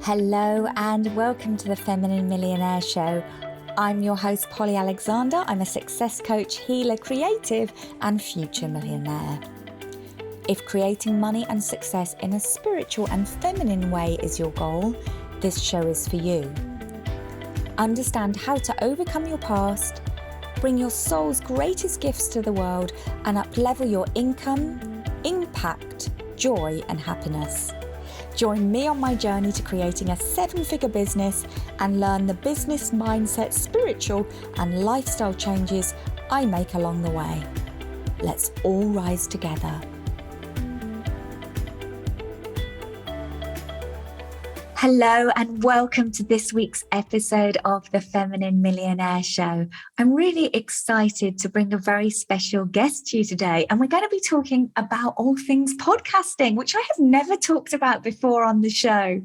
Hello and welcome to the Feminine Millionaire Show. I'm your host, Polly Alexander. I'm a success coach, healer, creative, and future millionaire. If creating money and success in a spiritual and feminine way is your goal, this show is for you. Understand how to overcome your past, bring your soul's greatest gifts to the world, and up-level your income, impact, joy, and happiness. Join me on my journey to creating a 7-figure business and learn the business mindset, spiritual, and lifestyle changes I make along the way. Let's all rise together. Hello and welcome to this week's episode of the Feminine Millionaire Show. I'm really excited to bring a very special guest to you today, and we're going to be talking about all things podcasting, which I have never talked about before on the show.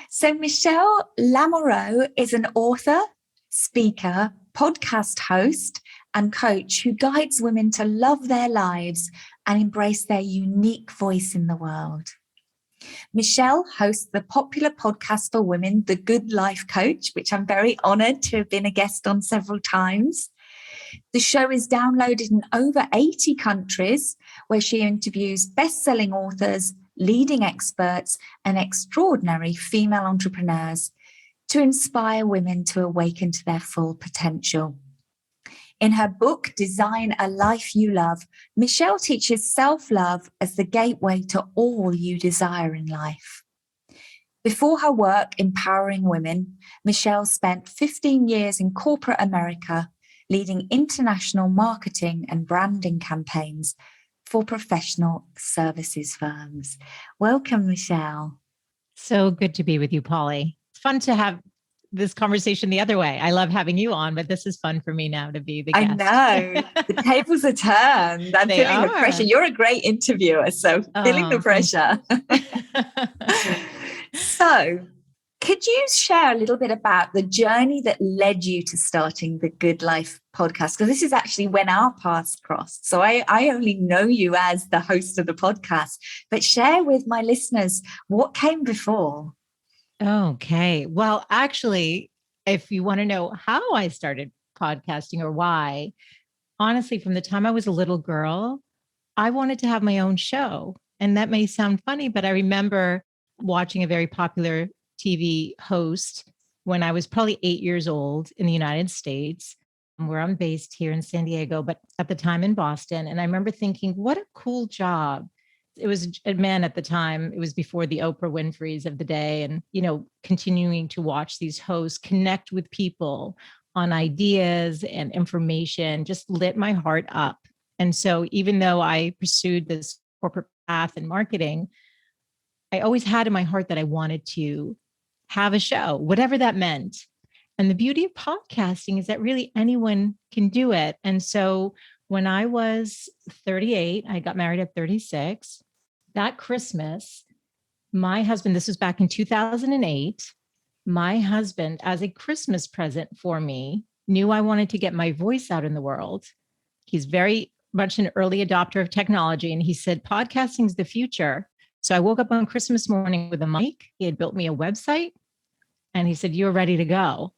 So Michele Lamoureux is an author, speaker, podcast host, and coach who guides women to love their lives and embrace their unique voice in the world. Michele hosts the popular podcast for women, The Good Life Coach, which I'm very honored to have been a guest on several times. The show is downloaded in over 80 countries, where she interviews best-selling authors, leading experts, and extraordinary female entrepreneurs to inspire women to awaken to their full potential. In her book, Design a Life You Love, Michele teaches self-love as the gateway to all you desire in life. Before her work empowering women, Michele spent 15 years in corporate America, leading international marketing and branding campaigns for professional services firms. Welcome, Michele. So good to be with you, Polly. It's fun to have this conversation the other way. I love having you on, but this is fun for me now to be the guest. I know. The tables are turned. I'm feeling the pressure. You're a great interviewer, so feeling the pressure. So, could you share a little bit about the journey that led you to starting the Good Life podcast? Because this is actually when our paths crossed. So I only know you as the host of the podcast, but share with my listeners what came before. Okay. Well, actually, if you want to know how I started podcasting or why, honestly, from the time I was a little girl, I wanted to have my own show. And that may sound funny, but I remember watching a very popular TV host when I was probably 8 years old in the United States, where I'm based here in San Diego, but at the time in Boston. And I remember thinking, what a cool job. It was a man at the time. It was before the Oprah Winfrey's of the day. And, continuing to watch these hosts connect with people on ideas and information just lit my heart up. And so even though I pursued this corporate path in marketing, I always had in my heart that I wanted to have a show, whatever that meant. And the beauty of podcasting is that really anyone can do it. And so when I was 38, I got married at 36. That Christmas, my husband, this was back in 2008, my husband, as a Christmas present for me, knew I wanted to get my voice out in the world. He's very much an early adopter of technology. And he said, podcasting is the future. So I woke up on Christmas morning with a mic. He had built me a website. And he said, you're ready to go.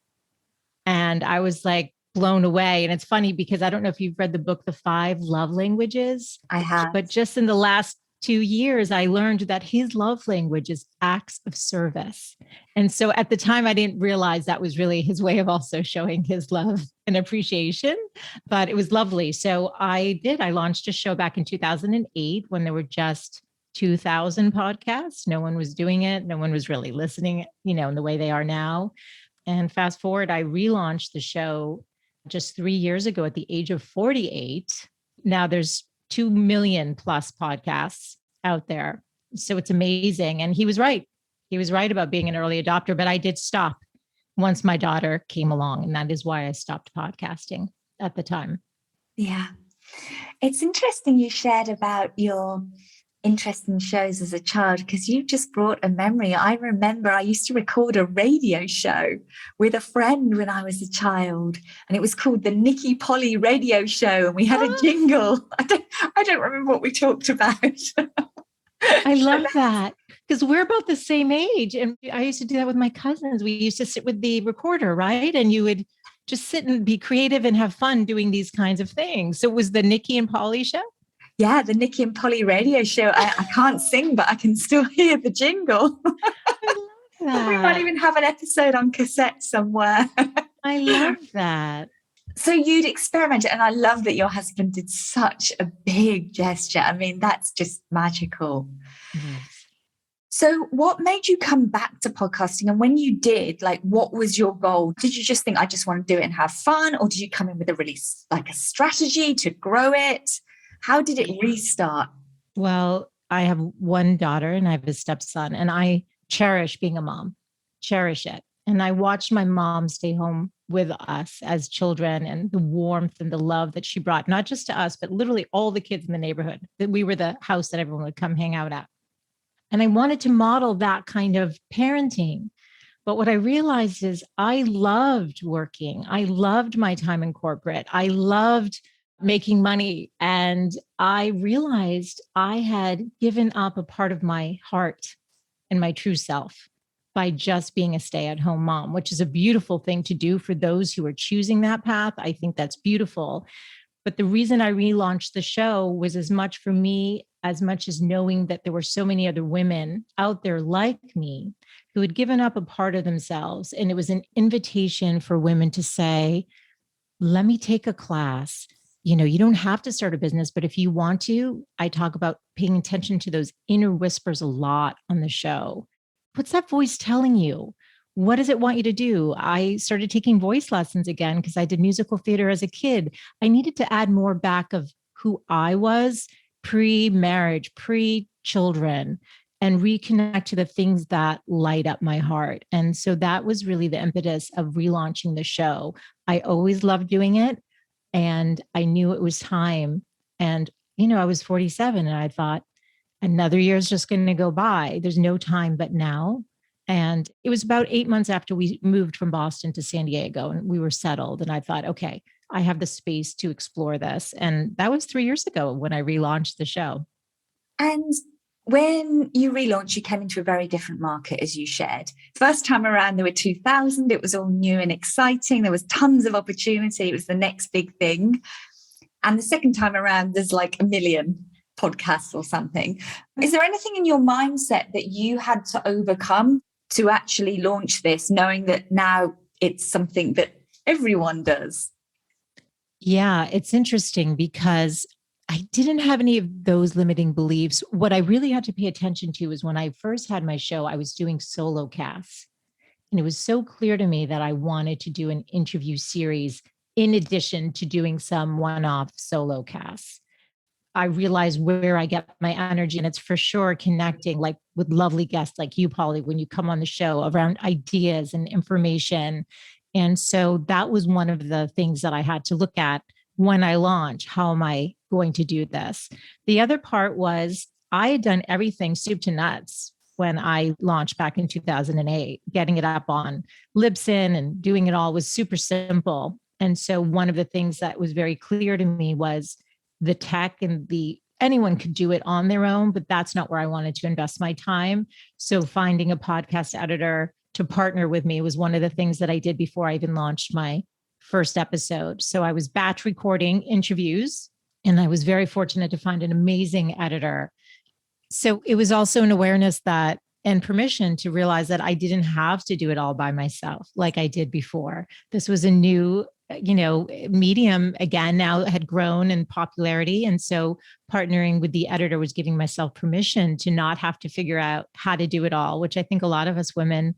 And I was like, blown away. And it's funny because I don't know if you've read the book, The 5 Love Languages. I have. But just in the last 2 years, I learned that his love language is acts of service. And so at the time, I didn't realize that was really his way of also showing his love and appreciation, but it was lovely. So I launched a show back in 2008 when there were just 2,000 podcasts. No one was doing it. No one was really listening, in the way they are now. And fast forward, I relaunched the show just 3 years ago at the age of 48. Now there's 2 million plus podcasts out there. So it's amazing. And he was right. He was right about being an early adopter, but I did stop once my daughter came along. And that is why I stopped podcasting at the time. Yeah. It's interesting you shared about your interest in shows as a child, because you just brought a memory. I remember I used to record a radio show with a friend when I was a child, and it was called the Nikki Polly Radio Show, and we had a jingle. I don't remember what we talked about. I love that because we're about the same age. And I used to do that with my cousins. We used to sit with the recorder, right? And you would just sit and be creative and have fun doing these kinds of things. So it was the Nikki and Polly show? Yeah, the Nikki and Polly radio show. I can't sing, but I can still hear the jingle. I love We might that. even have an episode on cassette somewhere. I love that. So you'd experiment, and I love that your husband did such a big gesture. I mean, that's just magical. Yes. So what made you come back to podcasting? And when you did, like, what was your goal? Did you just think, I just want to do it and have fun? Or did you come in with a really like a strategy to grow it? How did it restart? Well, I have one daughter and I have a stepson, and I cherish being a mom, cherish it. And I watched my mom stay home with us as children, and the warmth and the love that she brought, not just to us, but literally all the kids in the neighborhood. That we were the house that everyone would come hang out at. And I wanted to model that kind of parenting. But what I realized is I loved working. I loved my time in corporate. I loved making money. And I realized I had given up a part of my heart and my true self by just being a stay at home mom, which is a beautiful thing to do for those who are choosing that path. I think that's beautiful. But the reason I relaunched the show was as much for me, as much as knowing that there were so many other women out there like me who had given up a part of themselves. And it was an invitation for women to say, let me take a class. You know, you don't have to start a business, but if you want to, I talk about paying attention to those inner whispers a lot on the show. What's that voice telling you? What does it want you to do? I started taking voice lessons again because I did musical theater as a kid. I needed to add more back of who I was pre-marriage, pre-children, and reconnect to the things that light up my heart. And so that was really the impetus of relaunching the show. I always loved doing it, and I knew it was time. And, you know, I was 47 and I thought, another year is just going to go by. There's no time but now. And it was about 8 months after we moved from Boston to San Diego and we were settled. And I thought, okay, I have the space to explore this. And that was 3 years ago when I relaunched the show. And when you relaunched, you came into a very different market, as you shared. First time around, there were 2,000. It was all new and exciting. There was tons of opportunity. It was the next big thing. And the second time around, there's like a million podcasts or something. Is there anything in your mindset that you had to overcome to actually launch this, knowing that now it's something that everyone does? Yeah, it's interesting because I didn't have any of those limiting beliefs. What I really had to pay attention to is when I first had my show, I was doing solo casts. And it was so clear to me that I wanted to do an interview series in addition to doing some one off solo casts. I realize where I get my energy, and it's for sure connecting like with lovely guests like you, Polly, when you come on the show around ideas and information. And so that was one of the things that I had to look at when I launch. How am I going to do this? The other part was I had done everything soup to nuts when I launched back in 2008, getting it up on Libsyn and doing it all was super simple. And so one of the things that was very clear to me was the tech and the anyone could do it on their own, but that's not where I wanted to invest my time. So finding a podcast editor to partner with me was one of the things that I did before I even launched my first episode. So I was batch recording interviews, and I was very fortunate to find an amazing editor. So it was also an awareness that and permission to realize that I didn't have to do it all by myself like I did before. This was a new, medium again, now had grown in popularity. And so partnering with the editor was giving myself permission to not have to figure out how to do it all, which I think a lot of us women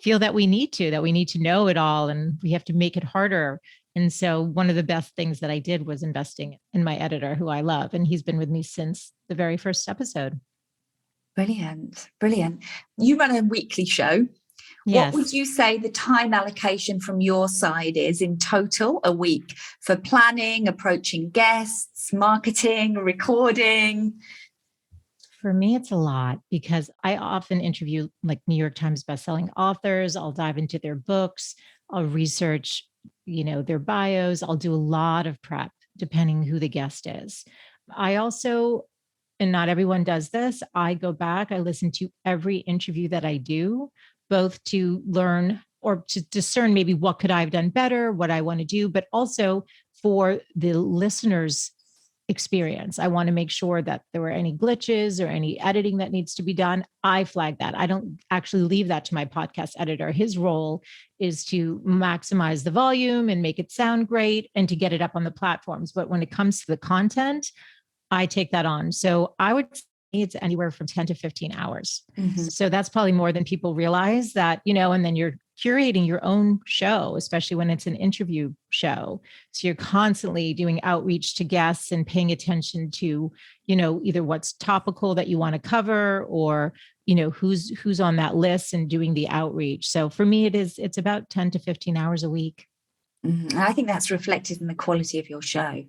feel that we need to know it all and we have to make it harder. And so one of the best things that I did was investing in my editor, who I love. And he's been with me since the very first episode. Brilliant. Brilliant. You run a weekly show. What would Yes. you say the time allocation from your side is in total a week for planning, approaching guests, marketing, recording? For me, it's a lot because I often interview like New York Times bestselling authors. I'll dive into their books. I'll research, their bios. I'll do a lot of prep depending who the guest is. I also and not everyone does this, I go back, I listen to every interview that I do, both to learn or to discern maybe what could I have done better, what I want to do, but also for the listeners' experience. I want to make sure that there were any glitches or any editing that needs to be done. I flag that. I don't actually leave that to my podcast editor. His role is to maximize the volume and make it sound great and to get it up on the platforms. But when it comes to the content, I take that on. So I would say it's anywhere from 10 to 15 hours. Mm-hmm. So that's probably more than people realize that, and then you're curating your own show, especially when it's an interview show. So you're constantly doing outreach to guests and paying attention to, either what's topical that you want to cover or, who's on that list and doing the outreach. So for me, it's about 10 to 15 hours a week. Mm-hmm. I think that's reflected in the quality of your show.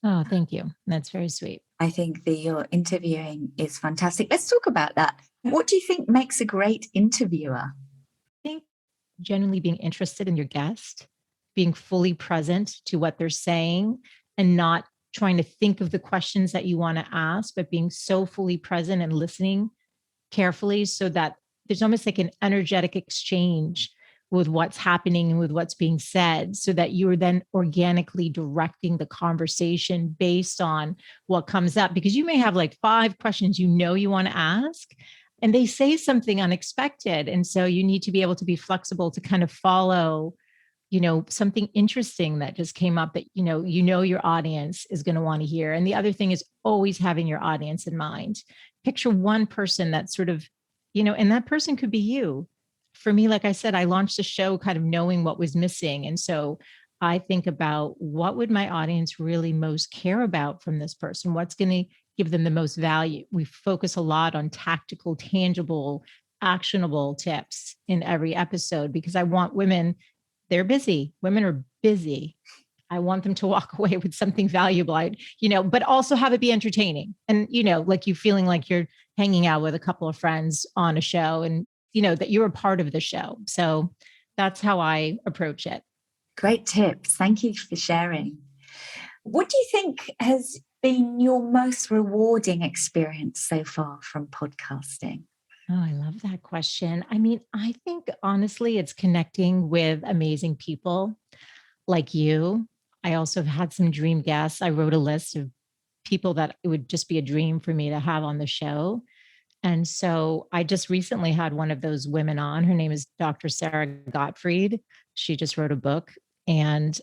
Oh, thank you. That's very sweet. I think that your interviewing is fantastic. Let's talk about that. What do you think makes a great interviewer? I think genuinely being interested in your guest, being fully present to what they're saying, and not trying to think of the questions that you want to ask, but being so fully present and listening carefully so that there's almost like an energetic exchange with what's happening and with what's being said, so that you are then organically directing the conversation based on what comes up. Because you may have like 5 questions you want to ask, and they say something unexpected. And so you need to be able to be flexible to kind of follow, something interesting that just came up that, your audience is going to want to hear. And the other thing is always having your audience in mind. Picture one person that sort of, and that person could be you. For me, like I said, I launched a show kind of knowing what was missing. And so I think about what would my audience really most care about from this person? What's going to give them the most value? We focus a lot on tactical, tangible, actionable tips in every episode because I want women, they're busy. Women are busy. I want them to walk away with something valuable, but also have it be entertaining. And, like you feeling like you're hanging out with a couple of friends on a show and, that you're a part of the show. So that's how I approach it. Great tips. Thank you for sharing. What do you think has been your most rewarding experience so far from podcasting? Oh, I love that question. I mean, I think honestly, it's connecting with amazing people like you. I also have had some dream guests. I wrote a list of people that it would just be a dream for me to have on the show. And so I just recently had one of those women on. Her name is Dr. Sarah Gottfried. She just wrote a book. And,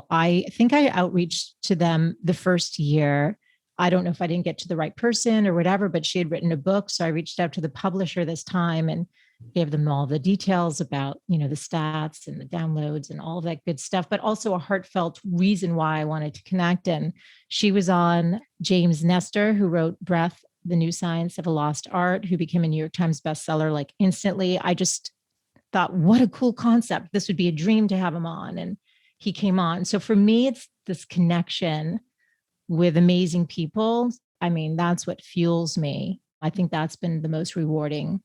I think I outreached to them the first year. I don't know if I didn't get to the right person or whatever, but she had written a book. So I reached out to the publisher this time and gave them all the details about, the stats and the downloads and all of that good stuff, but also a heartfelt reason why I wanted to connect. And she was on James Nestor, who wrote Breath, The New Science of a Lost Art, who became a New York Times bestseller like instantly. I just thought, what a cool concept. This would be a dream to have him on. And he came on. So for me, it's this connection with amazing people. I mean, that's what fuels me. I think that's been the most rewarding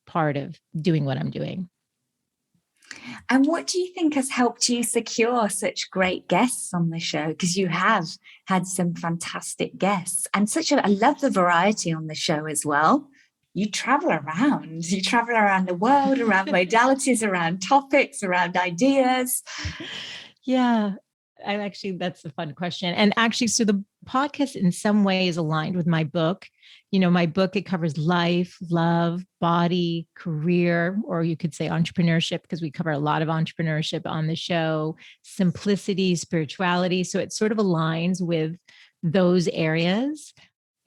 part of doing what I'm doing. And what do you think has helped you secure such great guests on the show? Because you have had some fantastic guests and I love the variety on the show as well. You travel around the world, around modalities, around topics, around ideas. Yeah, that's a fun question. And actually, so the podcast in some way is aligned with my book. My book, it covers life, love, body, career, or you could say entrepreneurship, because we cover a lot of entrepreneurship on the show, simplicity, spirituality. So it sort of aligns with those areas.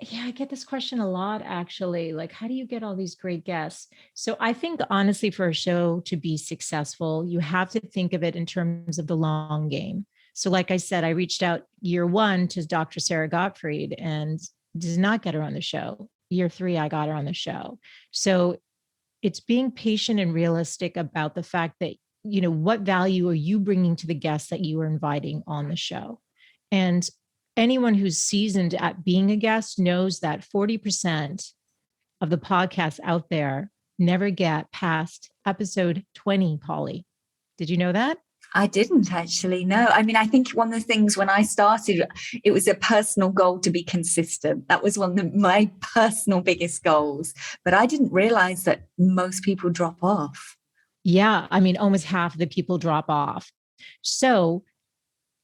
Yeah, I get this question a lot, actually. Like, how do you get all these great guests? So I think, honestly, for a show to be successful, you have to think of it in terms of the long game. So like I said, I reached out year 1 to Dr. Sarah Gottfried and did not get her on the show. Year 3, I got her on the show. So it's being patient and realistic about the fact that, what value are you bringing to the guests that you are inviting on the show? And anyone who's seasoned at being a guest knows that 40% of the podcasts out there never get past episode 20, Polly. Did you know that? I didn't actually know. I mean, I think one of the things when I started, it was a personal goal to be consistent. That was one of my personal biggest goals. But I didn't realize that most people drop off. Yeah. I mean, almost half of the people drop off. So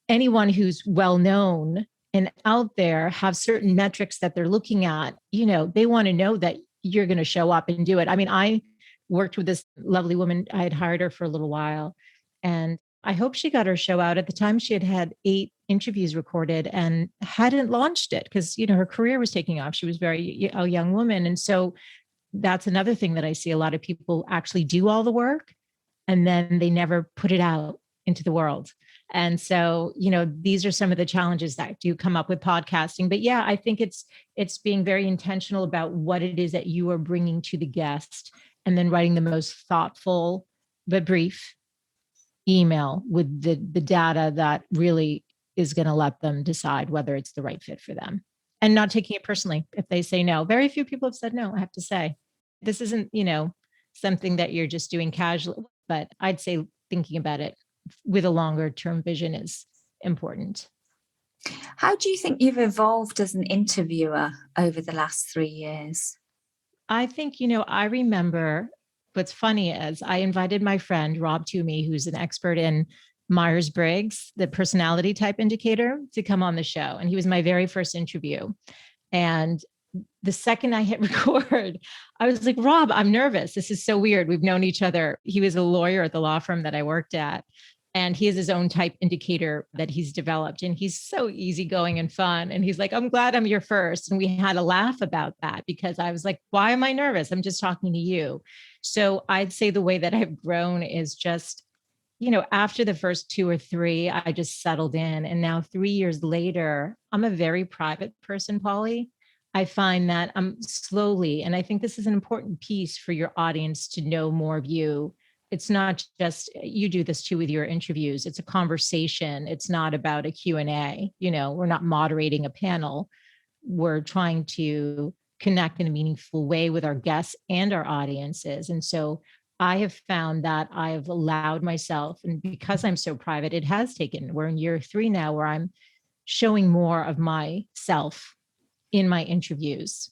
anyone who's well known and out there have certain metrics that they're looking at, they want to know that you're going to show up and do it. I mean, I worked with this lovely woman. I had hired her for a little while, and I hope she got her show out. At the time, she had had 8 interviews recorded and hadn't launched it because, her career was taking off. She was a young woman. And so that's another thing that I see a lot of people actually do all the work and then they never put it out into the world. And so, these are some of the challenges that do come up with podcasting. But yeah, I think it's being very intentional about what it is that you are bringing to the guest and then writing the most thoughtful but brief email with the data that really is going to let them decide whether it's the right fit for them and not taking it personally if they say no. Very few people have said no, I have to say. This isn't, something that you're just doing casually, but I'd say thinking about it with a longer term vision is important. How do you think you've evolved as an interviewer over the last 3 years? I think, I remember what's funny is I invited my friend, Rob Toomey, who's an expert in Myers Briggs, the personality type indicator, to come on the show. And he was my very first interview. And the second I hit record, I was like, Rob, I'm nervous. This is so weird. We've known each other. He was a lawyer at the law firm that I worked at. And he has his own type indicator that he's developed. And he's so easygoing and fun. And he's like, I'm glad I'm your first. And we had a laugh about that because I was like, why am I nervous? I'm just talking to you. So I'd say the way that I've grown is just, after the first 2 or 3, I just settled in. And now 3 years later, I'm a very private person, Polly. I find that I'm slowly, and I think this is an important piece for your audience to know more of you. It's not just, you do this too with your interviews. It's a conversation. It's not about a Q&A. We're not moderating a panel. We're trying to connect in a meaningful way with our guests and our audiences. And so I have found that I have allowed myself, and because I'm so private, it has taken, we're in year 3 now where I'm showing more of myself in my interviews.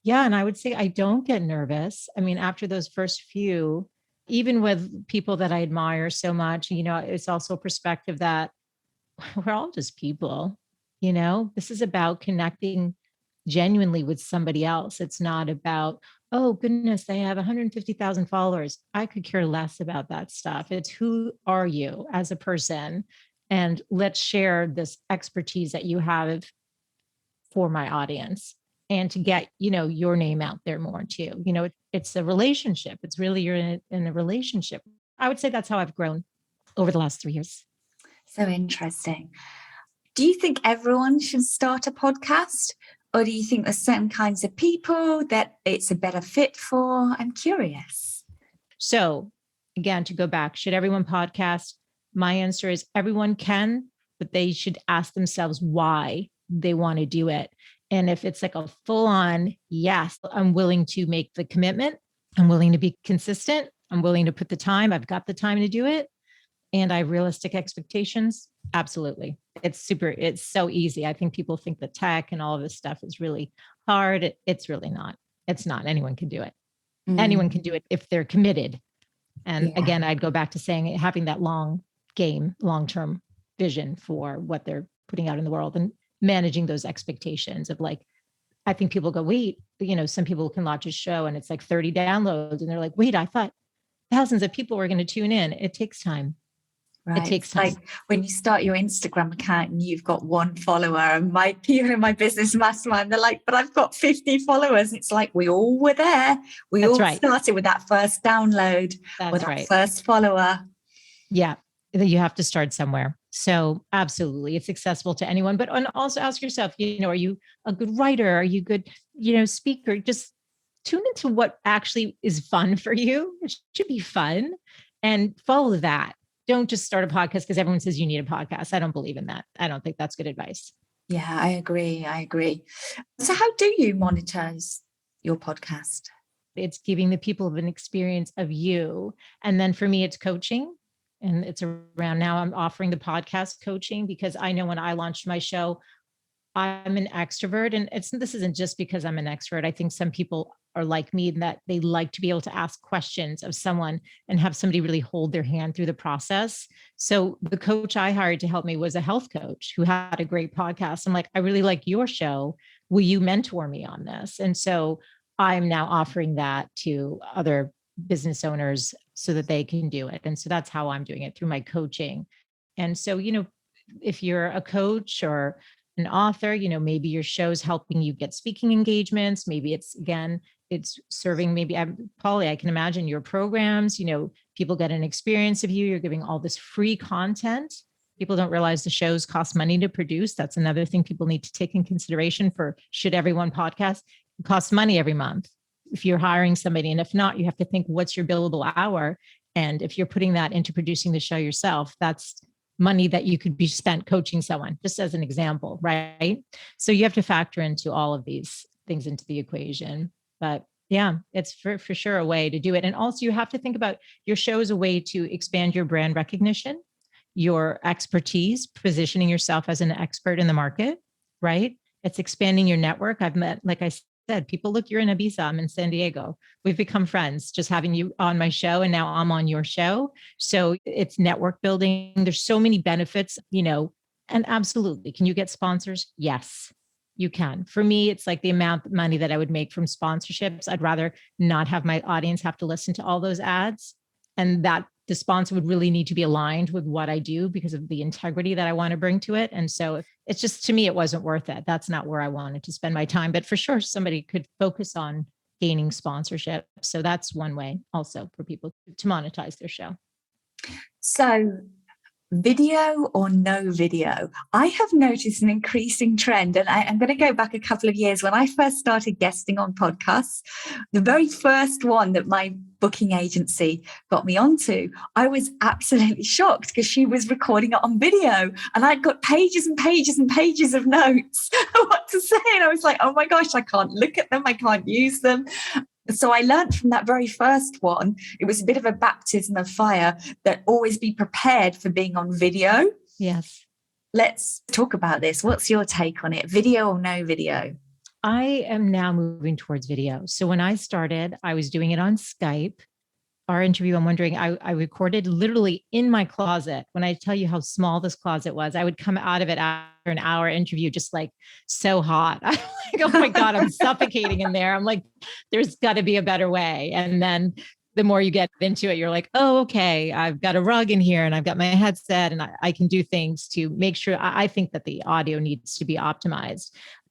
Yeah. And I would say I don't get nervous. I mean, after those first few, even with people that I admire so much, it's also a perspective that we're all just people, this is about connecting genuinely with somebody else. It's not about, oh goodness, they have 150,000 followers. I could care less about that stuff. It's who are you as a person? And let's share this expertise that you have for my audience and to get, your name out there more too. It's a relationship. It's really, you're in a relationship. I would say that's how I've grown over the last 3 years. So interesting. Do you think everyone should start a podcast? Or do you think there's certain kinds of people that it's a better fit for? I'm curious. So again, to go back, should everyone podcast? My answer is everyone can, but they should ask themselves why they want to do it. And if it's like a full on, yes, I'm willing to make the commitment. I'm willing to be consistent. I'm willing to put the time. I've got the time to do it. And I have realistic expectations. Absolutely. It's so easy. I think people think the tech and all of this stuff is really hard. It's really not. It's not. Anyone can do it. Anyone can do it if they're committed. And again, I'd go back to saying having that long-term vision for what they're putting out in the world and managing those expectations of like, I think people go, wait, some people can launch a show and it's like 30 downloads and they're like, wait, I thought thousands of people were going to tune in. It takes time. Right. It takes time. Like when you start your Instagram account and you've got 1 follower, and my people in my business mastermind, they're like, but I've got 50 followers. It's like we all were there. We all started with that first download or that first follower. Yeah. You have to start somewhere. So absolutely. It's accessible to anyone, but also ask yourself, are you a good writer? Are you good, speaker? Just tune into what actually is fun for you. It should be fun and follow that. Don't just start a podcast because everyone says you need a podcast. I don't believe in that. I don't think that's good advice. Yeah, I agree. So how do you monetize your podcast? It's giving the people an experience of you. And then for me, it's coaching. And it's around now I'm offering the podcast coaching because I know when I launched my show, I'm an extrovert, and this isn't just because I'm an extrovert. I think some people are like me in that they like to be able to ask questions of someone and have somebody really hold their hand through the process. So the coach I hired to help me was a health coach who had a great podcast. I'm like, I really like your show. Will you mentor me on this? And so I'm now offering that to other business owners so that they can do it. And so that's how I'm doing it, through my coaching. And so, if you're a coach or an author, maybe your show's helping you get speaking engagements. Maybe it's serving, maybe Polly, I can imagine your programs, people get an experience of you. You're giving all this free content. People don't realize the shows cost money to produce. That's another thing people need to take in consideration for should everyone podcast. It costs money every month if you're hiring somebody. And if not, you have to think, what's your billable hour? And if you're putting that into producing the show yourself, that's money that you could be spent coaching someone, just as an example, right? So you have to factor into all of these things into the equation. But yeah, it's for sure a way to do it. And also you have to think about your show as a way to expand your brand recognition, your expertise, positioning yourself as an expert in the market, right? It's expanding your network. I've met, like I said, people, look, you're in Ibiza, I'm in San Diego. We've become friends just having you on my show, and now I'm on your show. So it's network building. There's so many benefits, and absolutely. Can you get sponsors? Yes, you can. For me, it's like the amount of money that I would make from sponsorships. I'd rather not have my audience have to listen to all those ads, and that the sponsor would really need to be aligned with what I do because of the integrity that I want to bring to it. And so it's just, to me, it wasn't worth it. That's not where I wanted to spend my time. But for sure, somebody could focus on gaining sponsorship. So that's one way also for people to monetize their show. So, video or no video? I have noticed an increasing trend, and I'm going to go back a couple of years. When I first started guesting on podcasts, the very first one that my booking agency got me onto, I was absolutely shocked because she was recording it on video, and I'd got pages and pages and pages of notes of what to say, and I was like, oh my gosh, I can't look at them, I can't use them. So I learned from that very first one, it was a bit of a baptism of fire, that always be prepared for being on video. Yes. Let's talk about this. What's your take on it? Video or no video? I am now moving towards video. So when I started, I was doing it on Skype. Our interview, I'm wondering, I recorded literally in my closet. When I tell you how small this closet was, I would come out of it after an hour interview, just like so hot. I'm like, oh my God, I'm suffocating in there. I'm like, there's got to be a better way. And then the more you get into it, you're like, oh, okay, I've got a rug in here and I've got my headset and I can do things to make sure. I think that the audio needs to be optimized.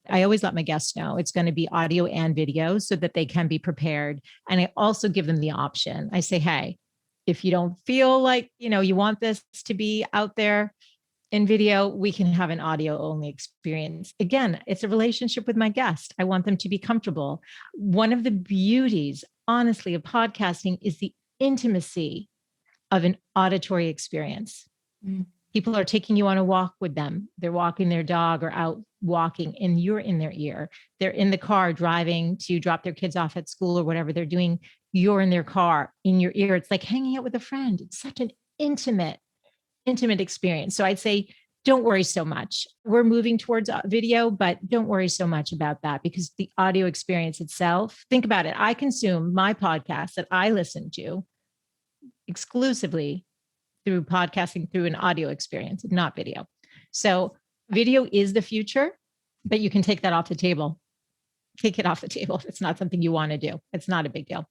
I always let my guests know it's going to be audio and video so that they can be prepared. And I also give them the option. I say, hey, if you don't feel like, you want this to be out there in video, we can have an audio only experience. Again, it's a relationship with my guest. I want them to be comfortable. One of the beauties, honestly, of podcasting is the intimacy of an auditory experience. Mm. People are taking you on a walk with them. They're walking their dog or out walking, and you're in their ear. They're in the car driving to drop their kids off at school or whatever they're doing. You're in their car, in your ear. It's like hanging out with a friend. It's such an intimate experience. So I'd say, don't worry so much. We're moving towards video, but don't worry so much about that, because the audio experience itself, think about it. I consume my podcast that I listen to exclusively through podcasting, through an audio experience, not video. So video is the future, but you can take that off the table. Take it off the table if it's not something you want to do. It's not a big deal.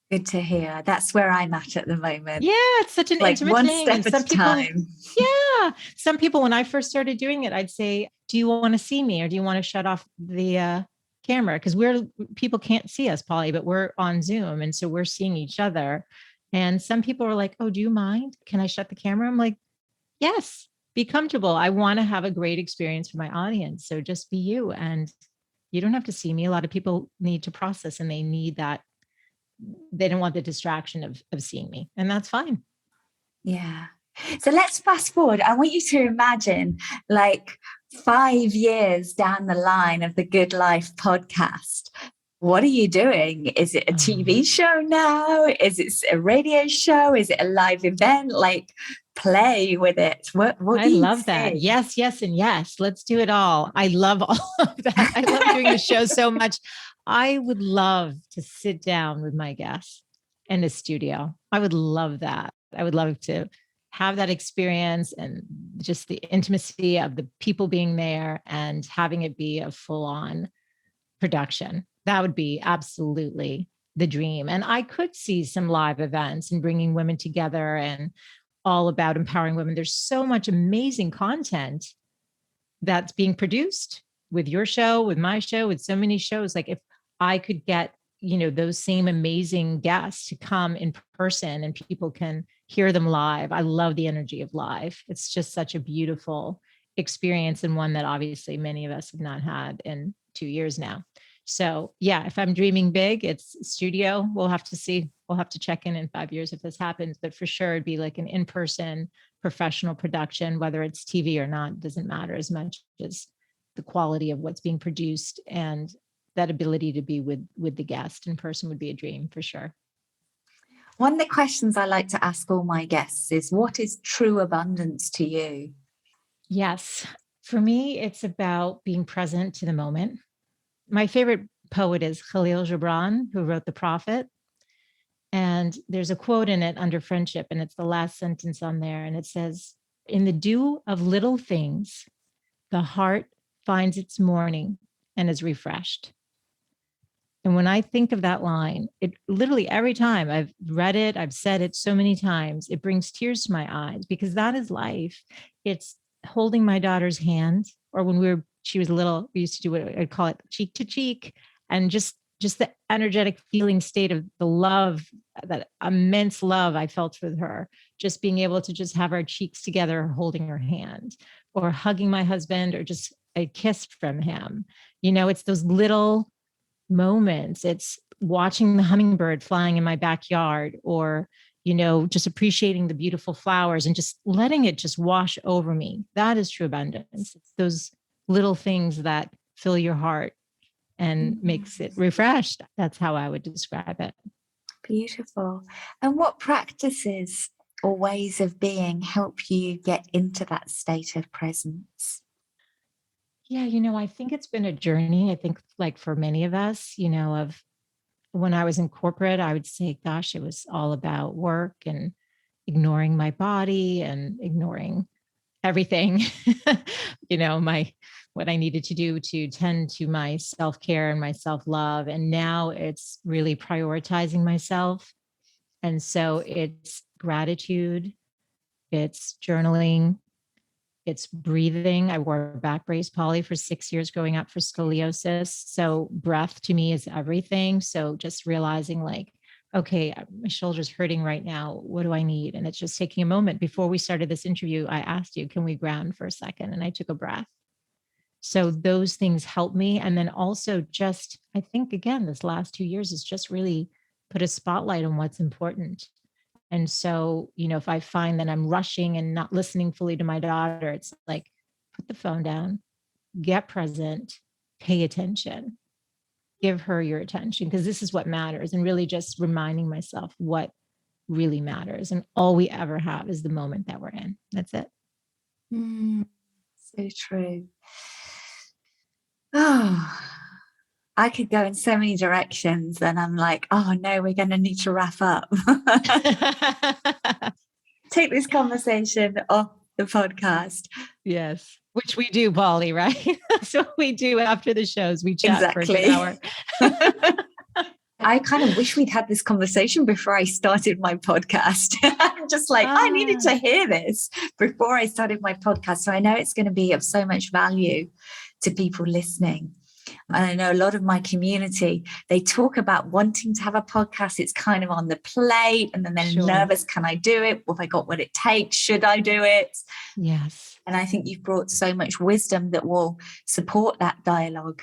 Good to hear. That's where I'm at the moment. Yeah, it's such an like intimate one thing. step And at some a people, time. Yeah, some people, when I first started doing it, I'd say, do you want to see me or do you want to shut off the camera? Because people can't see us, Polly, but we're on Zoom. And so we're seeing each other. And some people are like, oh, do you mind? Can I shut the camera? I'm like, yes, be comfortable. I want to have a great experience for my audience. So just be you. And you don't have to see me. A lot of people need to process and they need that. They don't want the distraction of seeing me. And that's fine. Yeah. So let's fast forward. I want you to imagine like 5 years down the line of the Good Life podcast. What are you doing? Is it a TV show now? Is it a radio show? Is it a live event? Like, play with it. What I do you love that. see? Yes, yes, and yes. Let's do it all. I love all of that. I love doing the show so much. I would love to sit down with my guests in a studio. I would love that. I would love to have that experience and just the intimacy of the people being there and having it be a full on production. That would be absolutely the dream. And I could see some live events and bringing women together and all about empowering women. There's so much amazing content that's being produced with your show, with my show, with so many shows. Like if I could get, those same amazing guests to come in person and people can hear them live. I love the energy of live. It's just such a beautiful experience and one that obviously many of us have not had in 2 years now. So yeah, if I'm dreaming big, it's studio. We'll have to see. We'll have to check in 5 years if this happens, but for sure it'd be like an in-person professional production, whether it's TV or not, doesn't matter as much as the quality of what's being produced, and that ability to be with the guest in person would be a dream for sure. One of the questions I like to ask all my guests is, what is true abundance to you? Yes. For me, it's about being present to the moment. My favorite poet is Khalil Gibran, who wrote The Prophet. And there's a quote in it under friendship, and it's the last sentence on there. And it says, "In the dew of little things, the heart finds its morning and is refreshed." And when I think of that line, it literally every time I've read it, I've said it so many times, it brings tears to my eyes because that is life. It's holding my daughter's hand, or when she was little, we used to do what I'd call it cheek to cheek, and just the energetic feeling state of the love, that immense love I felt with her, just being able to just have our cheeks together, holding her hand, or hugging my husband, or just a kiss from him. It's those little moments. It's watching the hummingbird flying in my backyard, or just appreciating the beautiful flowers and just letting it just wash over me. That is true abundance. It's those little things that fill your heart and makes it refreshed. That's how I would describe it. Beautiful. And what practices or ways of being help you get into that state of presence? Yeah, I think it's been a journey. I think like for many of us, of when I was in corporate, I would say, gosh, it was all about work and ignoring my body and ignoring everything, my what I needed to do to tend to my self-care and my self-love. And now it's really prioritizing myself. And so it's gratitude, it's journaling, it's breathing. I wore a back brace, Polly, for 6 years growing up for scoliosis. So breath to me is everything. So just realizing like, okay, my shoulder's hurting right now. What do I need? And it's just taking a moment. Before we started this interview, I asked you, can we ground for a second? And I took a breath. So those things help me. And then also just, I think again, this last 2 years has just really put a spotlight on what's important. And so, if I find that I'm rushing and not listening fully to my daughter, it's like, put the phone down, get present, pay attention, give her your attention, because this is what matters. And really just reminding myself what really matters. And all we ever have is the moment that we're in. That's it. So true. Oh, I could go in so many directions, and I'm like, oh no, we're going to need to wrap up. Take this conversation off the podcast. Yes. Which we do, Polly, right? That's what we do after the shows. We chat Exactly. for a good hour. I kind of wish we'd had this conversation before I started my podcast. I'm just like, I needed to hear this before I started my podcast. So I know it's going to be of so much value to people listening. And I know a lot of my community, they talk about wanting to have a podcast. It's kind of on the plate, and then they're nervous. Can I do it? Have I got what it takes? Should I do it? Yes. And I think you've brought so much wisdom that will support that dialogue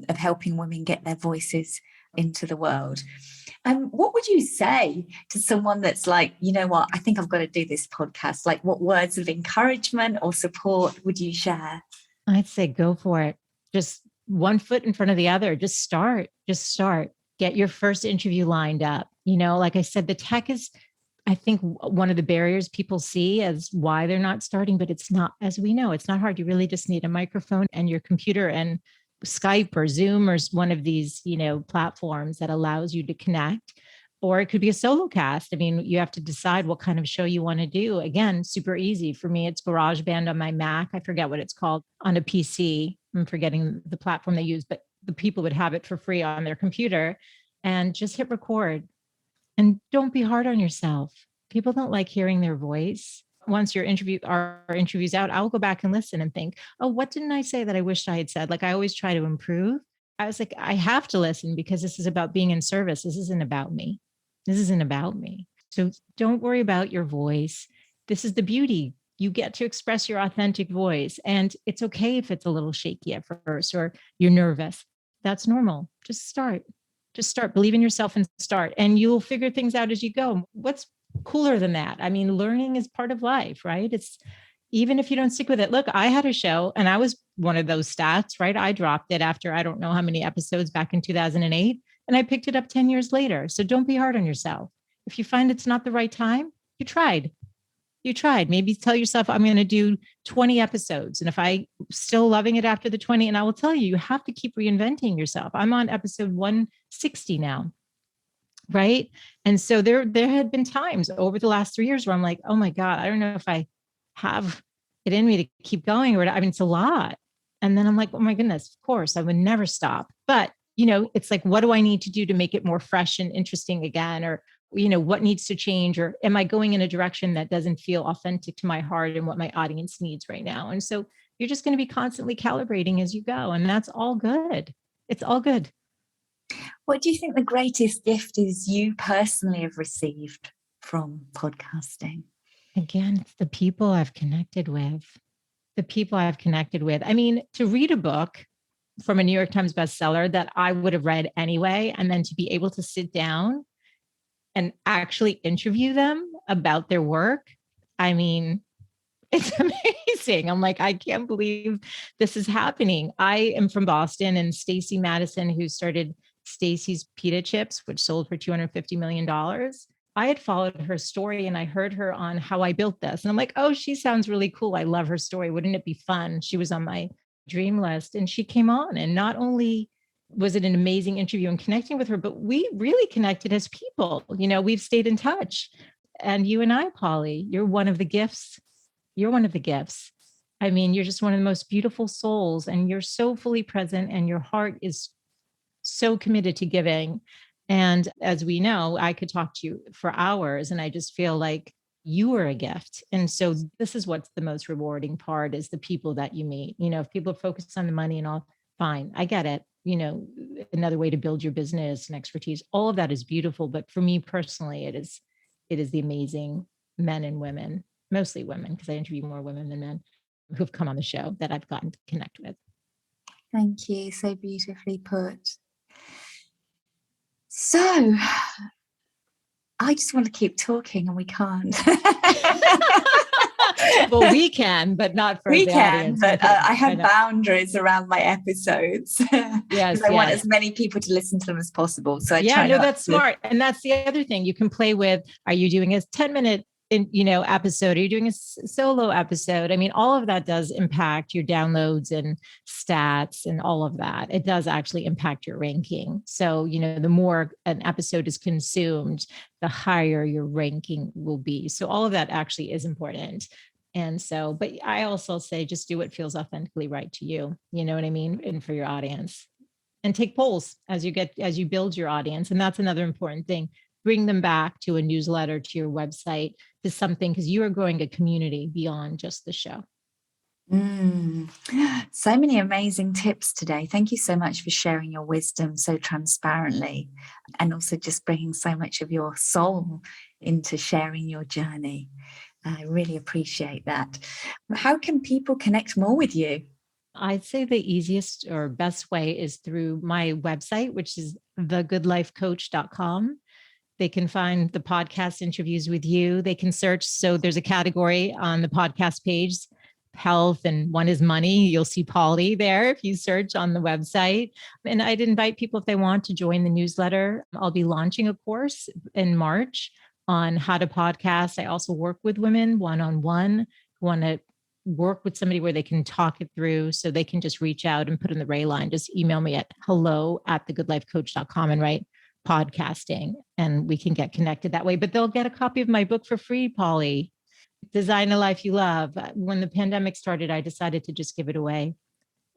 of helping women get their voices into the world. What would you say to someone that's like, you know what, I think I've got to do this podcast? Like, what words of encouragement or support would you share? I'd say go for it. Just one foot in front of the other. Just start, get your first interview lined up. Like I said, the tech is, I think, one of the barriers people see as why they're not starting, but it's not, as we know, it's not hard. You really just need a microphone and your computer and Skype or Zoom or one of these, platforms that allows you to connect. Or it could be a solo cast. I mean, you have to decide what kind of show you want to do. Again, super easy. For me, it's GarageBand on my Mac. I forget what it's called on a PC. I'm forgetting the platform they use, but the people would have it for free on their computer and just hit record. And don't be hard on yourself. People don't like hearing their voice. Once our interview's out, I'll go back and listen and think, oh, what didn't I say that I wished I had said? Like I always try to improve. I was like, I have to listen because this is about being in service. This isn't about me. This isn't about me. So don't worry about your voice. This is the beauty. You get to express your authentic voice. And it's okay if it's a little shaky at first or you're nervous. That's normal. Just start. Believe in yourself and start. And you'll figure things out as you go. What's cooler than that? I mean, learning is part of life, right? It's even if you don't stick with it. Look, I had a show and I was one of those stats, right? I dropped it after I don't know how many episodes back in 2008. And I picked it up 10 years later. So don't be hard on yourself. If you find it's not the right time, you tried. Maybe tell yourself, I'm going to do 20 episodes. And if I still loving it after the 20, and I will tell you, you have to keep reinventing yourself. I'm on episode 160 now. Right. And so there had been times over the last 3 years where I'm like, oh my God, I don't know if I have it in me to keep going or I mean, it's a lot. And then I'm like, oh my goodness, of course I would never stop. But it's like, what do I need to do to make it more fresh and interesting again? Or, what needs to change? Or am I going in a direction that doesn't feel authentic to my heart and what my audience needs right now? And so you're just going to be constantly calibrating as you go. And that's all good. It's all good. What do you think the greatest gift is you personally have received from podcasting? Again, it's the people I've connected with. I mean, to read a book from a New York Times bestseller that I would have read anyway, and then to be able to sit down and actually interview them about their work. I mean, it's amazing. I'm like, I can't believe this is happening. I am from Boston, and Stacey Madison, who started Stacey's Pita Chips, which sold for $250 million. I had followed her story and I heard her on How I Built This. And I'm like, oh, she sounds really cool. I love her story. Wouldn't it be fun? She was on my dream list and she came on. And not only was it an amazing interview and connecting with her, but we really connected as people. We've stayed in touch. And you and I, Polly, you're one of the gifts. I mean, you're just one of the most beautiful souls and you're so fully present and your heart is so committed to giving. And as we know, I could talk to you for hours and I just feel like you are a gift. And so this is what's the most rewarding part is the people that you meet. If people are focused on the money and all, fine, I get it. Another way to build your business and expertise, all of that is beautiful. But for me personally, it is the amazing men and women, mostly women, because I interview more women than men who've come on the show that I've gotten to connect with. Thank you. So beautifully put. So I just want to keep talking and we can't. Well, we can, but not for the audience. But I have boundaries around my episodes. Yes, I want as many people to listen to them as possible. So that's smart. And that's the other thing you can play with. Are you doing a 10-minute episode? Are you doing a solo episode? I mean, all of that does impact your downloads and stats and all of that. It does actually impact your ranking. So, the more an episode is consumed, the higher your ranking will be. So all of that actually is important. And so, but I also say, just do what feels authentically right to you. You know what I mean? And for your audience. And take polls as you build your audience. And that's another important thing. Bring them back to a newsletter, to your website, to something, because you are growing a community beyond just the show. So many amazing tips today. Thank you so much for sharing your wisdom so transparently and also just bringing so much of your soul into sharing your journey. I really appreciate that. How can people connect more with you? I'd say the easiest or best way is through my website, which is thegoodlifecoach.com. They can find the podcast interviews with you. They can search. So there's a category on the podcast page health and one is money. You'll see Polly there if you search on the website. And I'd invite people if they want to join the newsletter. I'll be launching a course in March on how to podcast. I also work with women one-on-one who want to work with somebody where they can talk it through, so they can just reach out and put in the Ray line. Just email me at hello@thegoodlifecoach.com and write podcasting, and we can get connected that way. But they'll get a copy of my book for free, Polly. Design a Life You Love. When the pandemic started, I decided to just give it away.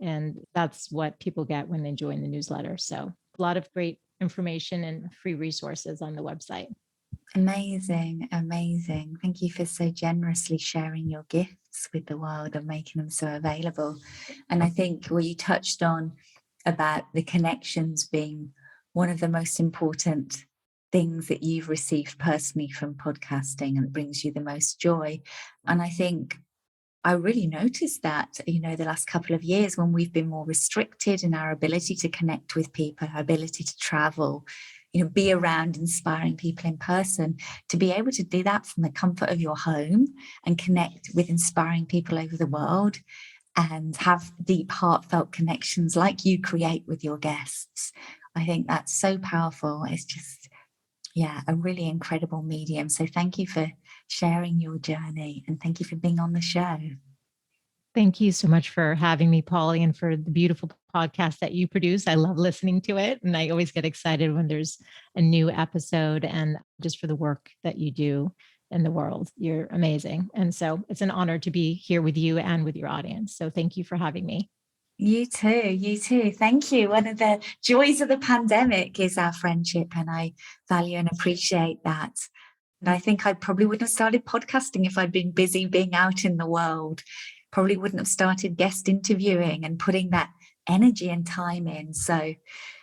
And that's what people get when they join the newsletter. So a lot of great information and free resources on the website. Amazing, amazing. Thank you for so generously sharing your gifts with the world and making them so available. And I think what you touched on about the connections being one of the most important things that you've received personally from podcasting, and it brings you the most joy. And I think I really noticed that, the last couple of years when we've been more restricted in our ability to connect with people, our ability to travel, be around inspiring people in person, to be able to do that from the comfort of your home and connect with inspiring people over the world and have deep, heartfelt connections like you create with your guests. I think that's so powerful. It's just, a really incredible medium. So thank you for sharing your journey, and thank you for being on the show. Thank you so much for having me, Polly, and for the beautiful podcast that you produce. I love listening to it, and I always get excited when there's a new episode, and just for the work that you do in the world. You're amazing. And so it's an honor to be here with you and with your audience. So thank you for having me. You too. You too. Thank you. One of the joys of the pandemic is our friendship, and I value and appreciate that. And I think I probably wouldn't have started podcasting if I'd been busy being out in the world. Probably wouldn't have started guest interviewing and putting that energy and time in. So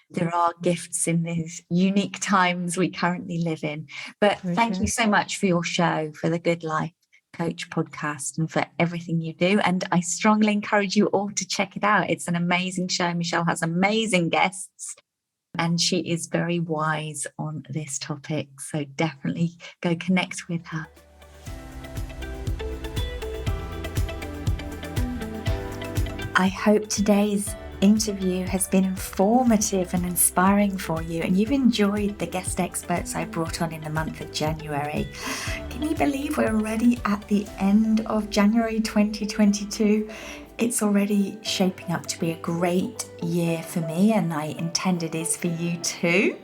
there are gifts in these unique times we currently live in. But thank you so much for your show, for the Good Life Coach podcast, and for everything you do. And I strongly encourage you all to check it out. It's an amazing show. Michele has amazing guests, and she is very wise on this topic. So definitely go connect with her. I hope today's interview has been informative and inspiring for you, and you've enjoyed the guest experts I brought on in the month of January. Can you believe we're already at the end of January 2022? It's already shaping up to be a great year for me, and I intend it is for you too.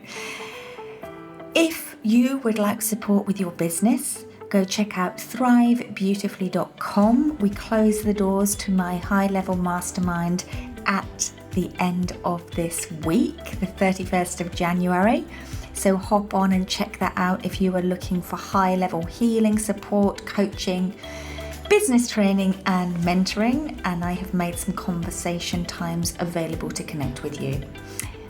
If you would like support with your business, go check out thrivebeautifully.com. We close the doors to my high-level mastermind at the end of this week, the 31st of January. So hop on and check that out if you are looking for high-level healing support, coaching, business training and mentoring. And I have made some conversation times available to connect with you.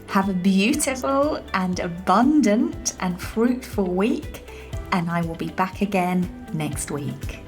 Have a beautiful and abundant and fruitful week, and I will be back again next week.